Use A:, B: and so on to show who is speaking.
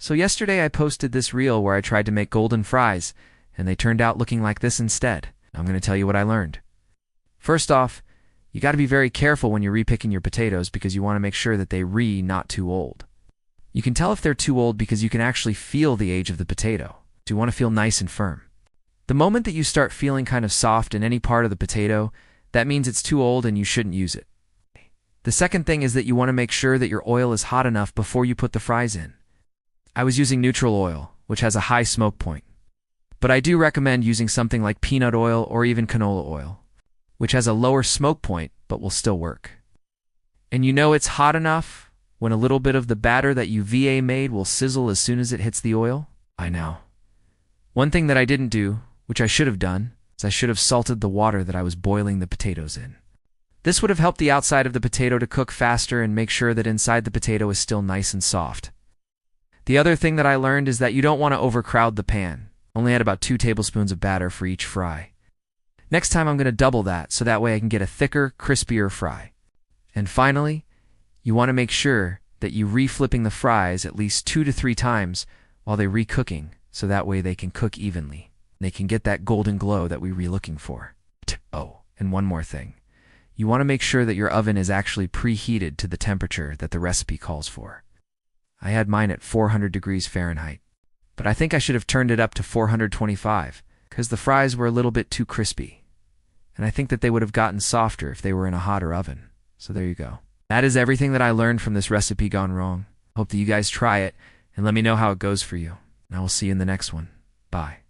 A: So yesterday I posted this reel where I tried to make golden fries, and they turned out looking like this instead. I'm going to tell you what I learned. First off, you got to be very careful when you're repicking your potatoes because you want to make sure that they not too old. You can tell if they're too old because you can actually feel the age of the potato. So you want to feel nice and firm. The moment that you start feeling kind of soft in any part of the potato, that means it's too old and you shouldn't use it. The second thing is that you want to make sure that your oil is hot enough before you put the fries in. I was using neutral oil, which has a high smoke point. But I do recommend using something like peanut oil or even canola oil, which has a lower smoke point but will still work. And you know it's hot enough when a little bit of the batter that you made will sizzle as soon as it hits the oil? I know. One thing that I didn't do, which I should have done, is I should have salted the water that I was boiling the potatoes in. This would have helped the outside of the potato to cook faster and make sure that inside the potato is still nice and soft. The other thing that I learned is that you don't want to overcrowd the pan. Only add about 2 tablespoons of batter for each fry. Next time I'm going to double that so that way I can get a thicker, crispier fry. And finally, you want to make sure that you re-flipping the fries at least 2 to 3 times while they're re-cooking so that way they can cook evenly. They can get that golden glow that we're looking for. Oh, and one more thing. You want to make sure that your oven is actually preheated to the temperature that the recipe calls for. I had mine at 400 degrees Fahrenheit. But I think I should have turned it up to 425 because the fries were a little bit too crispy. And I think that they would have gotten softer if they were in a hotter oven. So there you go. That is everything that I learned from this recipe gone wrong. Hope that you guys try it and let me know how it goes for you. And I will see you in the next one. Bye.